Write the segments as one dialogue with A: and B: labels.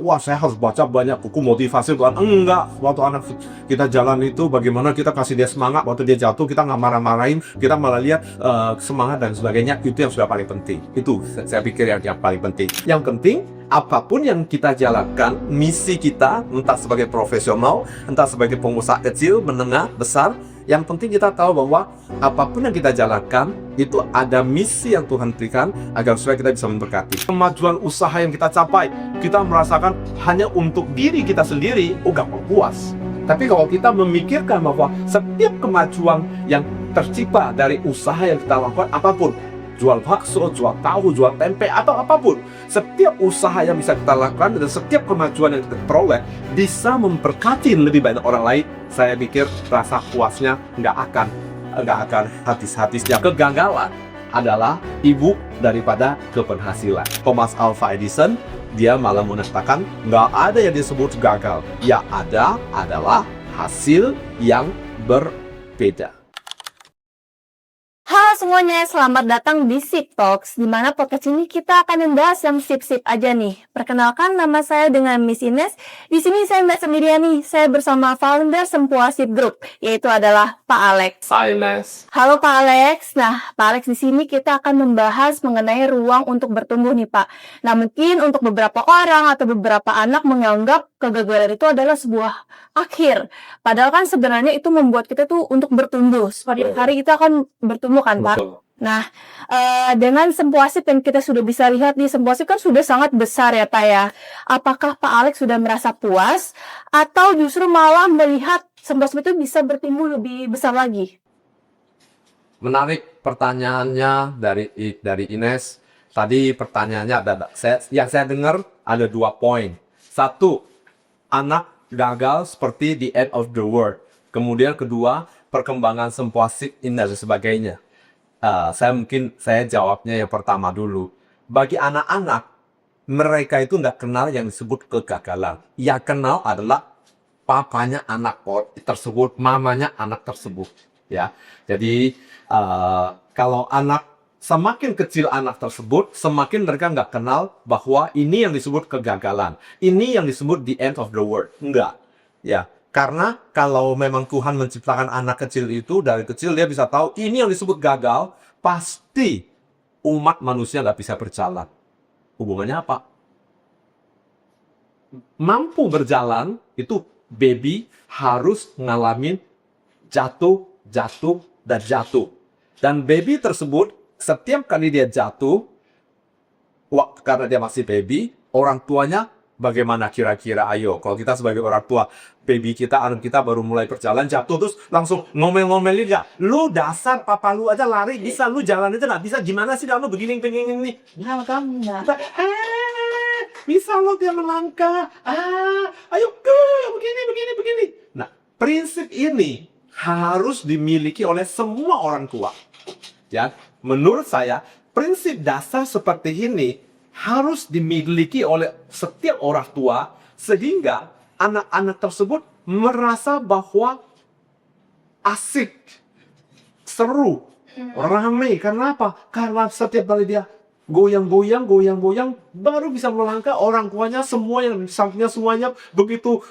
A: Wah, saya harus baca banyak buku motivasi Tuhan. Enggak, waktu anak kita jalan itu bagaimana kita kasih dia semangat, waktu dia jatuh kita nggak marah-marahin, kita malah lihat semangat dan sebagainya. Itu yang sudah paling penting. Itu saya pikir yang paling penting. Yang penting, apapun yang kita jalankan, misi kita, entah sebagai profesional, entah sebagai pengusaha kecil, menengah, besar, yang penting kita tahu bahwa apapun yang kita jalankan, itu ada misi yang Tuhan berikan agar supaya kita bisa memberkati. Kemajuan usaha yang kita capai, kita merasakan hanya untuk diri kita sendiri, gak puas. Tapi kalau kita memikirkan bahwa setiap kemajuan yang tercipta dari usaha yang kita lakukan, apapun, jual bakso, jual tahu, jual tempe, atau apapun, setiap usaha yang bisa kita lakukan dan setiap kemajuan yang kita peroleh bisa memberkati lebih banyak orang lain, saya pikir rasa puasnya nggak akan habis-habisnya. Kegagalan adalah ibu daripada keberhasilan. Thomas Alva Edison, dia malah mengatakan nggak ada yang disebut gagal, ya ada adalah hasil yang berbeda.
B: Halo semuanya, selamat datang di Sip Talks, di mana podcast ini kita akan membahas yang sip-sip aja nih. Perkenalkan, nama saya dengan Miss Ines. Di sini saya nggak sendirian nih, saya bersama founder Sempua Sip Group, yaitu adalah Pak Alex.
A: Hai Ines.
B: Halo Pak Alex. Nah, Pak Alex, di sini kita akan membahas mengenai ruang untuk bertumbuh nih Pak. Nah, mungkin untuk beberapa orang atau beberapa anak menganggap kegagalan itu adalah sebuah akhir. Padahal kan sebenarnya itu membuat kita tuh untuk bertumbuh. Setiap hari kita akan bertumbuh kan Pak.
A: Betul.
B: Nah, dengan Sempuasip yang kita sudah bisa lihat di Sempuasip kan sudah sangat besar ya Pak ya. Apakah Pak Alex sudah merasa puas atau justru malah melihat Sempuasip itu bisa bertumbuh lebih besar lagi?
A: Menarik pertanyaannya dari Ines. Tadi pertanyaannya yang saya dengar ada 2 poin. Satu, anak gagal seperti the end of the world. Kemudian kedua, perkembangan Sempuasip ini dan sebagainya. Saya jawabnya yang pertama dulu. Bagi anak-anak, mereka itu nggak kenal yang disebut kegagalan. Yang kenal adalah papanya anak tersebut, mamanya anak tersebut. Ya, jadi kalau semakin kecil anak tersebut, semakin mereka nggak kenal bahwa ini yang disebut kegagalan. Ini yang disebut the end of the world. Enggak. Ya, karena kalau memang Tuhan menciptakan anak kecil itu, dari kecil dia bisa tahu ini yang disebut gagal, pasti umat manusia nggak bisa berjalan. Hubungannya apa? Mampu berjalan, itu baby harus ngalamin jatuh, dan jatuh. Dan baby tersebut, setiap kali dia jatuh, karena dia masih baby, orang tuanya bagaimana kira-kira? Ayo, kalau kita sebagai orang tua, baby kita, anak kita baru mulai berjalan, jatuh, terus langsung ngomel-ngomelin nggak? Lu dasar papa lu aja lari, bisa lu jalan aja nggak bisa, gimana sih kamu begini nih? Nah, kamu bisa lo dia melangkah, ayo ke, begini. Nah, prinsip ini harus dimiliki oleh semua orang tua. Ya, menurut saya, prinsip dasar seperti ini harus dimiliki oleh setiap orang tua sehingga anak-anak tersebut merasa bahwa asik, seru, ramai. Karena apa? Karena setiap kali dia goyang-goyang, baru bisa melangkah, orang tuanya semua yang sampingnya semuanya begitu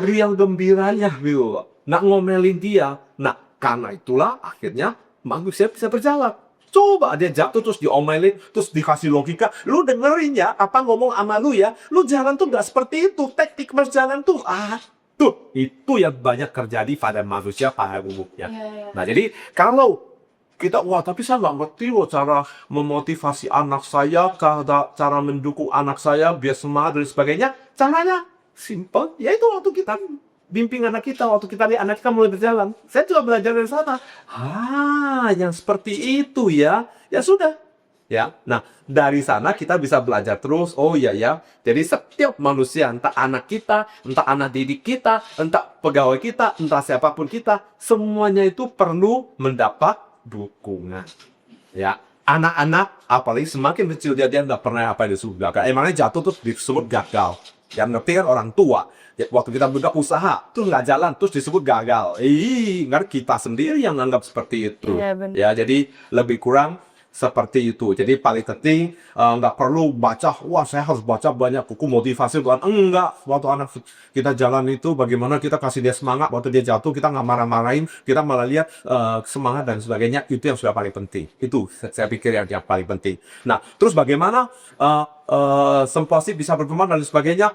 A: riang gembiranya gitu. Nak ngomelin dia. Nah, karena itulah akhirnya manusia bisa berjalan. Coba dia jatuh terus diomelin, terus dikasih logika. Lu dengerin ya, apa ngomong sama lu ya. Lu jalan tuh gak seperti itu. Teknik berjalan tuh, tuh. Itu yang banyak terjadi pada manusia pada umumnya. Nah, jadi kalau kita, tapi saya nggak ngerti loh cara memotivasi anak saya, cara mendukung anak saya biar semangat dan sebagainya. Caranya simple, yaitu waktu kita bimbing anak kita, waktu kita lihat anak kita mulai berjalan. Saya juga belajar dari sana. Yang seperti itu ya. Ya sudah. Ya, nah dari sana kita bisa belajar terus. Oh iya ya. Jadi setiap manusia, entah anak kita, entah anak didik kita, entah pegawai kita, entah siapapun kita, semuanya itu perlu mendapat dukungan. Ya, anak-anak apalagi semakin kecil dia nggak pernah apa yang disebut gagal. Emangnya jatuh terus disebut gagal. Yang ngerti kan orang tua. Ya, waktu kita buka usaha terus nggak jalan terus disebut gagal. Nggak kita sendiri yang anggap seperti itu.
B: Iya, benar.
A: Ya, jadi lebih kurang seperti itu. Jadi paling penting nggak perlu baca, wah saya harus baca banyak buku motivasi Tuhan. Enggak, waktu anak kita jalan itu bagaimana kita kasih dia semangat, waktu dia jatuh kita nggak marah-marahin, kita malah lihat semangat dan sebagainya, itu yang sudah paling penting. Itu saya pikir yang paling penting. Nah, terus bagaimana Semposi bisa berkembang dan sebagainya,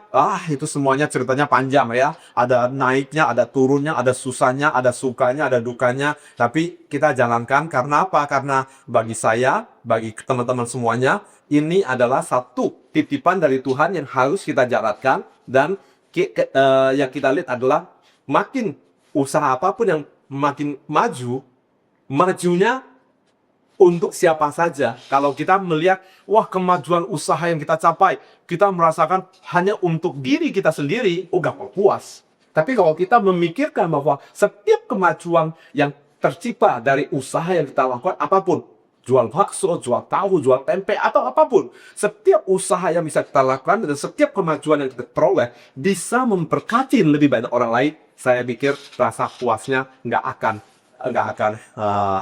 A: itu semuanya ceritanya panjang ya. Ada naiknya, ada turunnya, ada susahnya, ada sukanya, ada dukanya. Tapi kita jalankan karena apa? Karena bagi saya, bagi teman-teman semuanya, ini adalah satu titipan dari Tuhan yang harus kita jalankan. Dan yang kita lihat adalah makin usaha apapun yang makin maju, majunya untuk siapa saja. Kalau kita melihat, wah kemajuan usaha yang kita capai, kita merasakan hanya untuk diri kita sendiri, gak puas. Tapi kalau kita memikirkan bahwa setiap kemajuan yang tercipta dari usaha yang kita lakukan, apapun, jual bakso, jual tahu, jual tempe, atau apapun, setiap usaha yang bisa kita lakukan dan setiap kemajuan yang kita peroleh bisa memberkati lebih banyak orang lain, saya pikir rasa puasnya nggak akan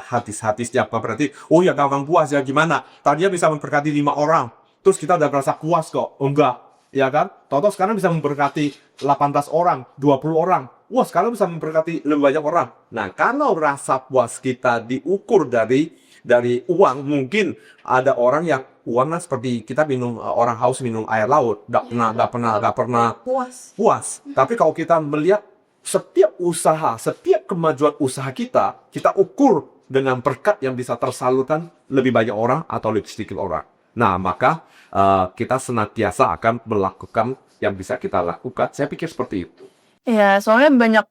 A: habis-habisnya. Berarti, oh ya gampang puas ya gimana? Tadinya bisa memberkati 5 orang, terus kita udah merasa puas kok. Enggak, ya kan? Toto sekarang bisa memberkati 18 orang, 20 orang. Wah, sekarang bisa memberkati lebih banyak orang. Nah, kalau rasa puas kita diukur dari uang, mungkin ada orang yang uangnya seperti kita minum, orang haus minum air laut, nggak pernah puas. Tapi kalau kita melihat setiap usaha, setiap kemajuan usaha kita ukur dengan berkat yang bisa tersalurkan lebih banyak orang atau lebih sedikit orang. Nah, maka kita senantiasa akan melakukan yang bisa kita lakukan. Saya pikir seperti itu.
B: Ya, soalnya banyak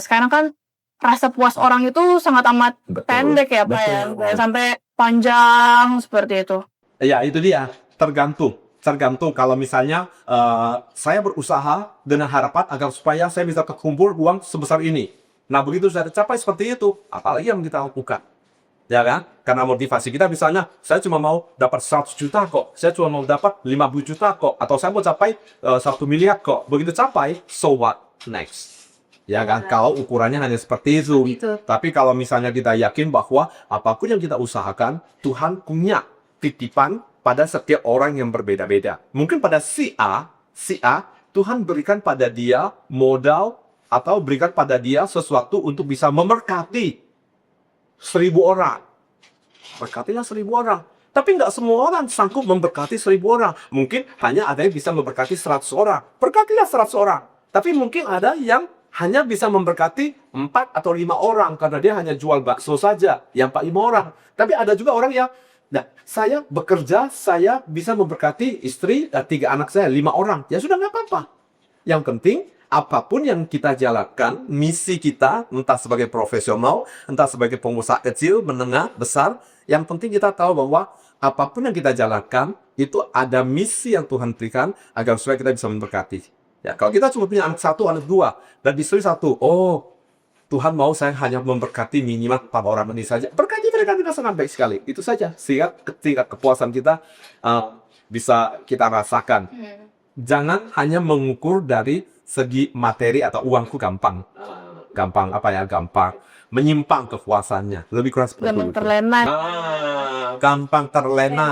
B: sekarang kan rasa puas orang itu sangat amat pendek ya Pak ya, sampai panjang seperti itu.
A: Ya, itu dia. Tergantung kalau misalnya saya berusaha dengan harapan agar supaya saya bisa kekumpul uang sebesar ini. Nah, begitu saya capai seperti itu, apalagi yang kita lakukan? Ya kan? Karena motivasi kita misalnya, saya cuma mau dapat 100 juta kok, saya cuma mau dapat 50 juta kok, atau saya mau capai 1 miliar kok. Begitu capai, so what next? Ya kan? Kalau ukurannya hanya seperti itu. Tapi kalau misalnya kita yakin bahwa apapun yang kita usahakan, Tuhan punya titipan pada setiap orang yang berbeda-beda. Mungkin pada si A, Tuhan berikan pada dia modal atau berikan pada dia sesuatu untuk bisa memberkati 1.000 orang. Berkatilah 1.000 orang. Tapi nggak semua orang sanggup memberkati 1.000 orang. Mungkin hanya ada yang bisa memberkati 100 orang. Berkatilah 100 orang. Tapi mungkin ada yang hanya bisa memberkati 4 atau 5 orang. Karena dia hanya jual bakso saja. Yang 4-5 orang. Tapi ada juga orang yang, nah, saya bekerja, saya bisa memberkati istri dan 3 anak saya, 5 orang. Ya sudah, nggak apa-apa. Yang penting, apapun yang kita jalankan, misi kita, entah sebagai profesional, entah sebagai pengusaha kecil, menengah, besar, yang penting kita tahu bahwa apapun yang kita jalankan, itu ada misi yang Tuhan berikan agar supaya kita bisa memberkati. Ya, kalau kita cuma punya anak 1, anak 2, dan istri 1, Tuhan mau saya hanya memberkati minimal 4 orang ini saja. Berkati mereka dengan sangat baik sekali. Itu saja. Sehingga tingkat kepuasan kita bisa kita rasakan. Jangan hanya mengukur dari segi materi atau uangku gampang. Gampang menyimpang kepuasannya. Lebih kurang seperti itu.
B: Gampang terlena.
A: Gampang terlena.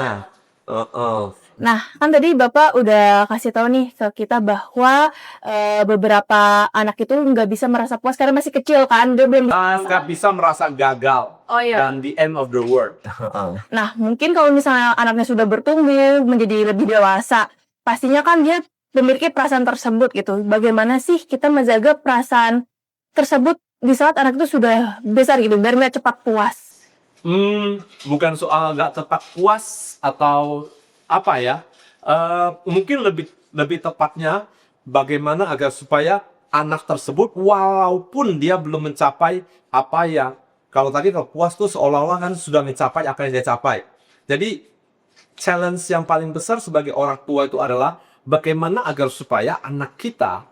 B: Nah, kan tadi Bapak udah kasih tahu nih ke kita bahwa beberapa anak itu nggak bisa merasa puas karena masih kecil kan, dia belum
A: nggak bisa merasa gagal.
B: Oh iya.
A: Dan the end of the world.
B: Nah, mungkin kalau misalnya anaknya sudah bertumbuh menjadi lebih dewasa, pastinya kan dia memiliki perasaan tersebut gitu. Bagaimana sih kita menjaga perasaan tersebut di saat anak itu sudah besar gitu, biar nggak cepat puas?
A: Bukan soal nggak cepat puas atau apa ya, mungkin lebih tepatnya bagaimana agar supaya anak tersebut walaupun dia belum mencapai apa yang, kalau puas tuh seolah-olah kan sudah mencapai apa yang dia capai. Jadi challenge yang paling besar sebagai orang tua itu adalah bagaimana agar supaya anak kita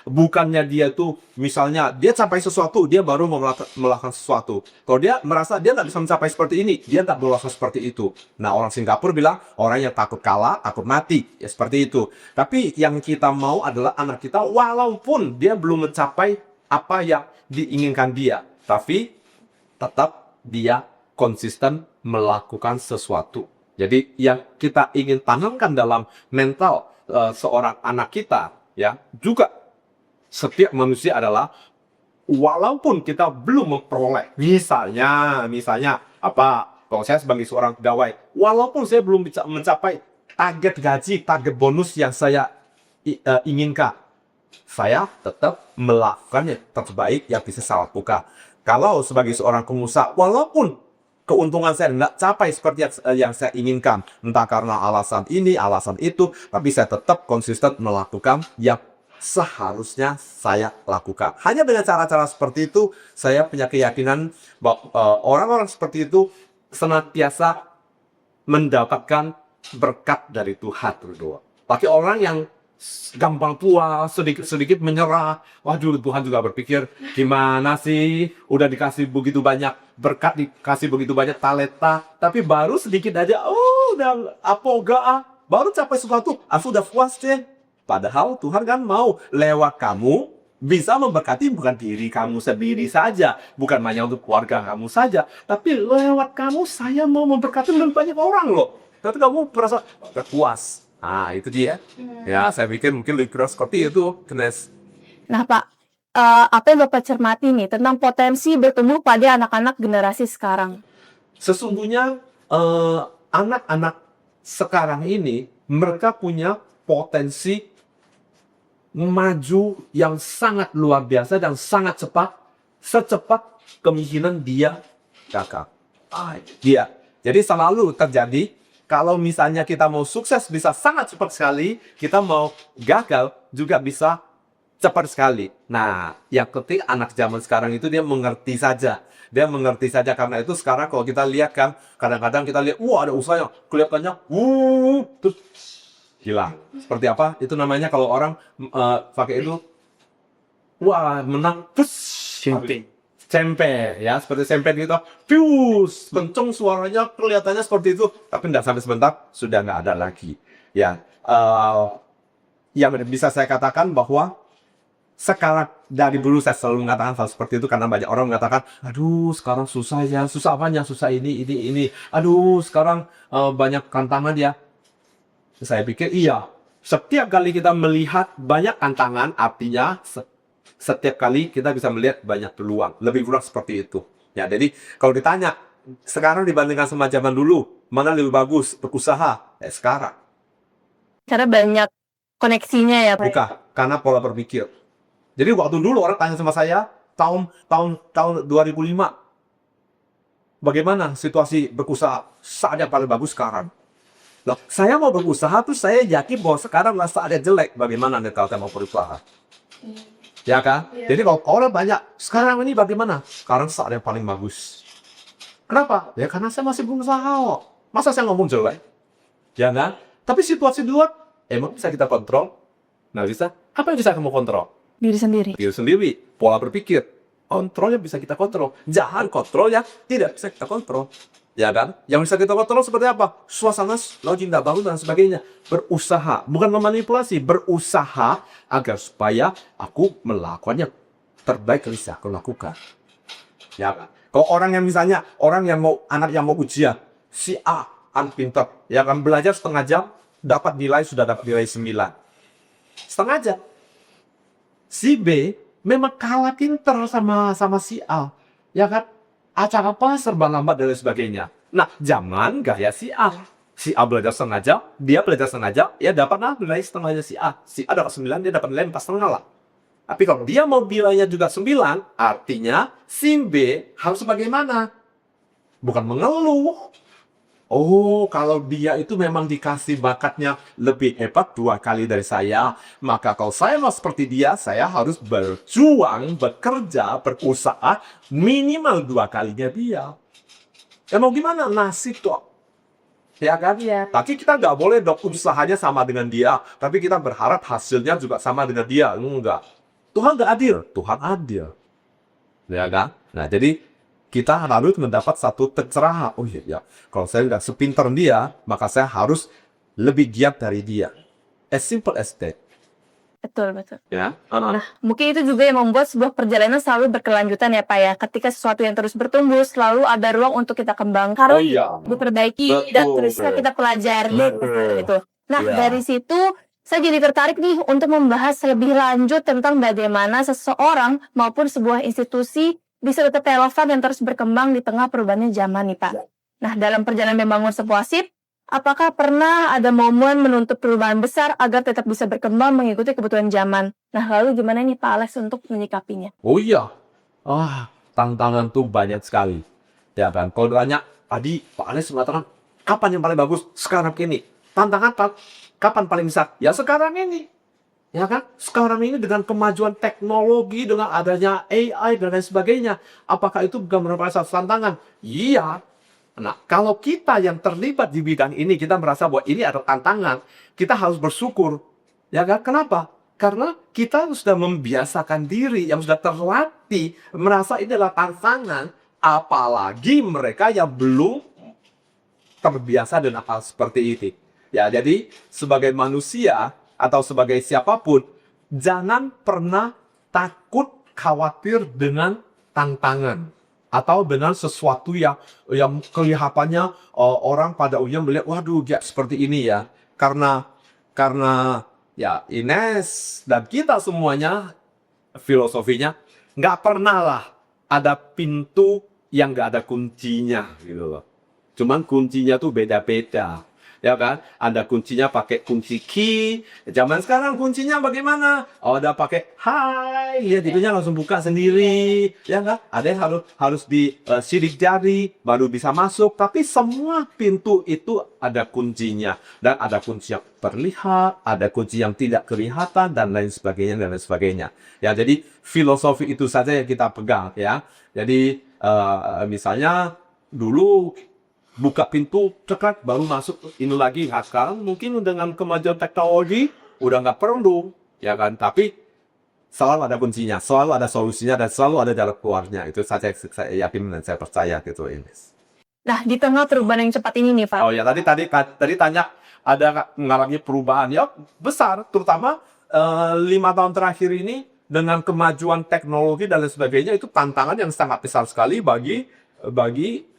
A: bukannya dia tuh misalnya dia capai sesuatu, dia baru melakukan sesuatu. Kalau dia merasa dia nggak bisa mencapai seperti ini, dia nggak melakukan seperti itu. Nah, orang Singapura bilang orang yang takut kalah takut mati, ya seperti itu. Tapi yang kita mau adalah anak kita walaupun dia belum mencapai apa yang diinginkan dia, tapi tetap dia konsisten melakukan sesuatu. Jadi yang kita ingin tanamkan dalam mental seorang anak kita, ya, juga setiap manusia adalah walaupun kita belum memperoleh, misalnya apa? Kalau saya sebagai seorang pegawai, walaupun saya belum bisa mencapai target gaji, target bonus yang saya inginkan, saya tetap melakukan yang terbaik yang bisa saya lakukan. Kalau sebagai seorang pengusaha, walaupun keuntungan saya tidak capai seperti yang saya inginkan, entah karena alasan ini, alasan itu, tapi saya tetap konsisten melakukan yang seharusnya saya lakukan. Hanya dengan cara-cara seperti itu, saya punya keyakinan bahwa orang-orang seperti itu senantiasa mendapatkan berkat dari Tuhan, berdua. Tapi orang yang gampang puas, sedikit-sedikit menyerah, waduh, Tuhan juga berpikir, gimana sih, udah dikasih begitu banyak berkat, dikasih begitu banyak talenta, tapi baru sedikit aja, udah baru capai sesuatu, sudah puas deh. Padahal Tuhan kan mau lewat kamu bisa memberkati bukan diri kamu sendiri saja, bukan hanya untuk keluarga kamu saja, tapi lewat kamu saya mau memberkati lebih banyak orang loh. Tapi kamu merasa puas. Nah, itu dia. Ya, saya pikir mungkin lebih kurang seperti itu, Knes.
B: Nah, Pak, apa yang Bapak cermati nih tentang potensi bertumbuh pada anak-anak generasi sekarang?
A: Sesungguhnya anak-anak sekarang ini mereka punya potensi maju yang sangat luar biasa dan sangat cepat, secepat kemungkinan dia gagal. Jadi selalu terjadi kalau misalnya kita mau sukses bisa sangat cepat sekali, kita mau gagal juga bisa cepat sekali. Nah, yang penting anak zaman sekarang itu dia mengerti saja. Dia mengerti saja, karena itu sekarang kalau kita lihat kan, kadang-kadang kita lihat, ada usahanya, kelihatannya, terus hilang. Seperti apa? Itu namanya kalau orang pakai itu, menang, cempe, ya, seperti sempe gitu, kenceng suaranya, kelihatannya seperti itu, tapi tidak sampai sebentar, sudah nggak ada lagi. Ya, yang bisa saya katakan bahwa sekarang dari dulu saya selalu mengatakan hal seperti itu karena banyak orang mengatakan, aduh sekarang susah ya, susah apanya, susah ini, aduh sekarang banyak tantangan ya. Saya pikir iya, setiap kali kita melihat banyak tantangan, artinya setiap kali kita bisa melihat banyak peluang. Lebih kurang seperti itu. Ya, jadi kalau ditanya, sekarang dibandingkan sama zaman dulu, mana lebih bagus berusaha? Sekarang.
B: Karena banyak koneksinya ya, Pak?
A: Bukan, karena pola berpikir. Jadi waktu dulu orang tanya sama saya, tahun 2005, bagaimana situasi berusaha? Saatnya paling bagus sekarang. Loh, saya mau berusaha tuh saya yakin bahwa sekarang saatnya jelek. Bagaimana Anda kalau saya mau berusaha? Ya kan? Jadi kalau orang banyak, sekarang ini bagaimana? Sekarang saatnya paling bagus. Kenapa? Ya karena saya masih berusaha kok. Masa saya ngomong jelek? Ya kan? Tapi situasi luar, emang bisa kita kontrol? Nggak bisa. Apa yang bisa kamu kontrol?
B: Diri sendiri.
A: Diri sendiri. Pola berpikir. Kontrolnya bisa kita kontrol. Jangan kontrol yang tidak bisa kita kontrol. Ya kan? Yang bisa kita kontrol seperti apa? Suasana lagi tidak bagus dan sebagainya. Berusaha, bukan memanipulasi, berusaha agar supaya aku melakukannya terbaik yang bisa aku lakukan. Ya kan? Kalau orang yang misalnya, anak yang mau ujian, si A, anak pintar, ya kan belajar setengah jam, sudah dapat nilai 9. Setengah jam. Si B memang kalah pintar sama si A. Ya kan? Acara apa serba lambat dan sebagainya. Nah, jangan gaya si A. Si A belajar setengah jam, dia belajar setengah jam, ya dapat nilai setengahnya si A. Si A dapat 9, dia dapat nilai 4,5 lah. Tapi kalau dia mau nilainya juga 9, artinya si B harus bagaimana? Bukan mengeluh. Oh, kalau dia itu memang dikasih bakatnya lebih hebat 2 kali dari saya, maka kalau saya mau seperti dia, saya harus berjuang, bekerja, berusaha minimal 2 kalinya dia. Ya mau gimana? Nasib kok. Ya kan?
B: Iya.
A: Tapi kita nggak boleh dong usahanya sama dengan dia, tapi kita berharap hasilnya juga sama dengan dia. Enggak. Tuhan nggak adil. Tuhan adil. Ya kan? Nah, jadi kita harus mendapat satu pencerahan. Oh iya, kalau saya nggak sepintar dia, maka saya harus lebih giat dari dia. As simple as that.
B: Betul, betul.
A: Ya.
B: Nah, mungkin itu juga yang membuat sebuah perjalanan selalu berkelanjutan ya Pak ya. Ketika sesuatu yang terus bertumbuh, selalu ada ruang untuk kita kembangkan,
A: Oh iya.
B: diperbaiki, dan
A: Betul.
B: terusnya kita pelajari
A: Betul.
B: gitu. Nah,
A: Iya.
B: dari situ saya jadi tertarik nih untuk membahas lebih lanjut tentang bagaimana seseorang maupun sebuah institusi bisa tetap relevan dan terus berkembang di tengah perubahannya zaman nih Pak. Nah, dalam perjalanan membangun sebuah SIP, apakah pernah ada momen menuntut perubahan besar agar tetap bisa berkembang mengikuti kebutuhan zaman? Nah, lalu gimana nih Pak Alex untuk menyikapinya?
A: Oh iya. Tantangan tuh banyak sekali. Ya kan, kalau ditanya tadi Pak Anies mengatakan kapan yang paling bagus? Sekarang ini. Tantangan kapan paling besar? Ya sekarang ini. Ya kan, sekarang ini dengan kemajuan teknologi, dengan adanya AI dan lain sebagainya, apakah itu bukan merupakan satu tantangan? Iya. Nah, kalau kita yang terlibat di bidang ini, kita merasa bahwa ini adalah tantangan, kita harus bersyukur. Ya kan? Kenapa? Karena kita sudah membiasakan diri, yang sudah terlatih, merasa ini adalah tantangan, apalagi mereka yang belum terbiasa dengan hal seperti ini. Ya, jadi sebagai manusia atau sebagai siapapun, jangan pernah takut khawatir dengan tantangan atau dengan sesuatu yang kelihatannya orang pada umumnya melihat, waduh, ya seperti ini ya. Karena ya Ines dan kita semuanya filosofinya nggak pernah lah ada pintu yang nggak ada kuncinya gitu loh. Cuman kuncinya tuh beda-beda. Ya kan? Ada kuncinya pakai kunci key. Zaman sekarang kuncinya bagaimana? Oh, ada pakai hai, lihat itunya langsung buka sendiri. Ya kan? Ada yang harus sidik jari baru bisa masuk. Tapi semua pintu itu ada kuncinya. Dan ada kunci yang terlihat, ada kunci yang tidak kelihatan, dan lain sebagainya, dan lain sebagainya. Ya, jadi filosofi itu saja yang kita pegang. Ya, jadi misalnya dulu buka pintu, cekat, baru masuk ini lagi. Nah, sekarang mungkin dengan kemajuan teknologi, udah nggak perlu, ya kan? Tapi selalu ada kuncinya, selalu ada solusinya, dan selalu ada jalan keluarnya. Itu saja yang saya yakin dan saya percaya gitu, Ines.
B: Nah, di tengah perubahan yang cepat ini nih Pak.
A: Oh ya, tadi tanya ada mengalami perubahan ya besar, terutama 5 tahun terakhir ini dengan kemajuan teknologi dan lain sebagainya, itu tantangan yang sangat besar sekali bagi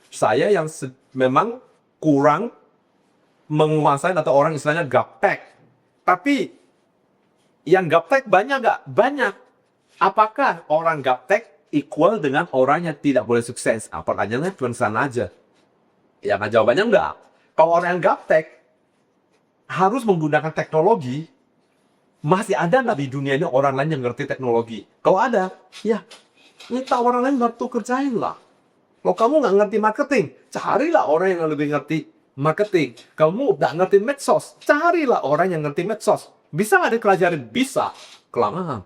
A: saya yang memang kurang menguasai, atau orang istilahnya gaptek. Tapi yang gaptek banyak nggak? Banyak. Apakah orang gaptek equal dengan orang yang tidak boleh sukses? Pertanyaannya cuma sana aja. Ya kan, jawabannya enggak. Kalau orang yang gaptek harus menggunakan teknologi, masih ada nggak di dunia ini orang lain yang ngerti teknologi? Kalau ada, ya minta orang lain bantu kerjain lah. Kalau kamu nggak ngerti marketing, carilah orang yang lebih ngerti marketing. Kamu nggak ngerti medsos, carilah orang yang ngerti medsos. Bisa nggak dipelajari? Bisa. Kelamaan.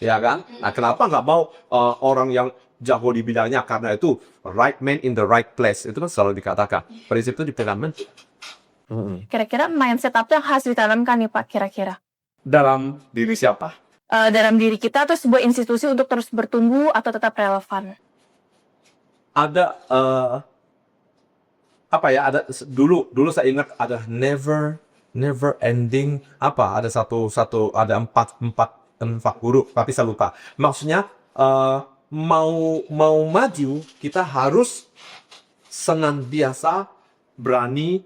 A: Ya kan? Nah, kenapa nggak mau orang yang jago di bidangnya? Karena itu right man in the right place. Itu kan selalu dikatakan. Prinsip itu dipegang.
B: Kira-kira mindset apa yang harus ditanamkan nih Pak kira-kira?
A: Dalam diri siapa?
B: Dalam diri kita atau sebuah institusi untuk terus bertumbuh atau tetap relevan?
A: Ada ada dulu saya ingat ada never ending ada ada empat huruf, tapi saya lupa. Maksudnya mau maju, kita harus senantiasa berani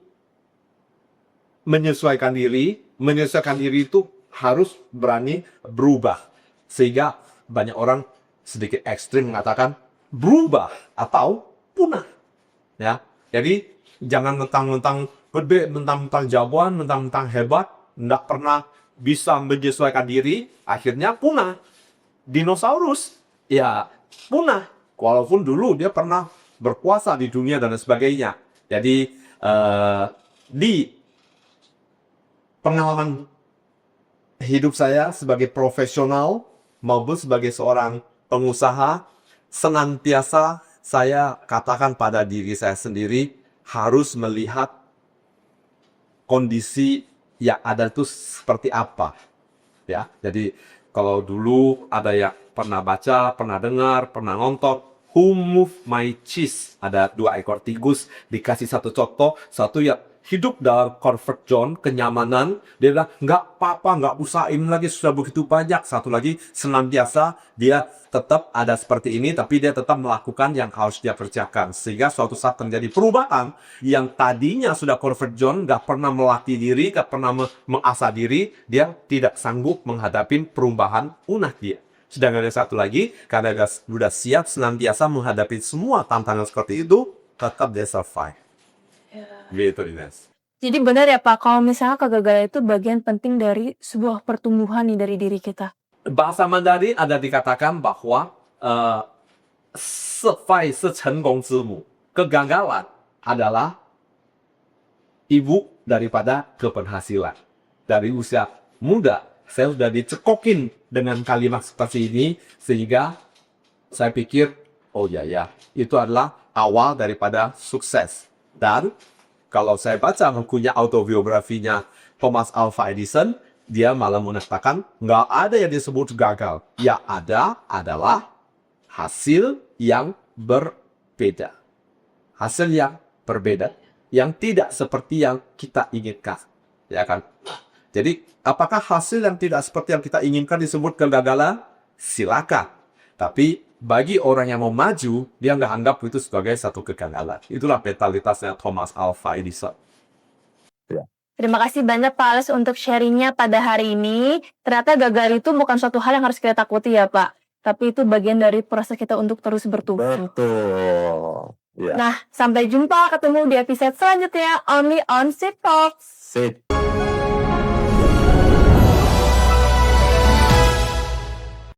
A: menyesuaikan diri. Menyesuaikan diri itu harus berani berubah, sehingga banyak orang sedikit ekstrim mengatakan berubah atau punah. Ya, jadi jangan mentang-mentang gede, mentang-mentang jagoan, mentang-mentang hebat, nggak pernah bisa menyesuaikan diri, akhirnya punah. Dinosaurus, ya punah. Walaupun dulu dia pernah berkuasa di dunia dan sebagainya. Jadi di pengalaman hidup saya sebagai profesional maupun sebagai seorang pengusaha, senantiasa saya katakan pada diri saya sendiri harus melihat kondisi yang ada itu seperti apa. Ya, jadi kalau dulu ada yang pernah baca, pernah dengar, pernah nonton, Who Moved My Cheese? Ada 2 ekor tikus, dikasih satu contoh, satu yang hidup dalam comfort zone, kenyamanan. Dia bilang, nggak apa-apa, nggak usah ini lagi, sudah begitu banyak. Satu lagi, senantiasa dia tetap ada seperti ini, tapi dia tetap melakukan yang harus dia kerjakan. Sehingga suatu saat terjadi perubahan, yang tadinya sudah comfort zone, nggak pernah melatih diri, nggak pernah mengasah diri, dia tidak sanggup menghadapi perubahan unah dia. Sedangkan yang satu lagi, karena dia sudah siap senantiasa menghadapi semua tantangan seperti itu, tetap dia survive. Gitu, Ines.
B: Jadi benar ya Pak, kalau misalnya kegagalan itu bagian penting dari sebuah pertumbuhan nih dari diri kita.
A: Bahasa Mandarin ada dikatakan bahwa 失败是成功之母. Kegagalan adalah ibu daripada keberhasilan. Dari usia muda, saya sudah dicekokin dengan kalimat seperti ini, sehingga saya pikir, oh ya, itu adalah awal daripada sukses. Dan kalau saya baca bukunya autobiografinya Thomas Alva Edison, dia malah mengatakan nggak ada yang disebut gagal. Yang ada adalah hasil yang berbeda. Hasil yang berbeda, yang tidak seperti yang kita inginkan. Ya kan? Jadi, apakah hasil yang tidak seperti yang kita inginkan disebut kegagalan? Silakan. Tapi bagi orang yang mau maju, dia nggak anggap itu sebagai satu kegagalan. Itulah mentalitasnya Thomas Alva Edison.
B: Terima kasih banyak Pak Alex untuk sharingnya pada hari ini. Ternyata gagal itu bukan suatu hal yang harus kita takuti ya Pak. Tapi itu bagian dari proses kita untuk terus bertumbuh.
C: Betul. Ya.
B: Nah, sampai jumpa ketemu di episode selanjutnya only on Sip Talks.
C: Sip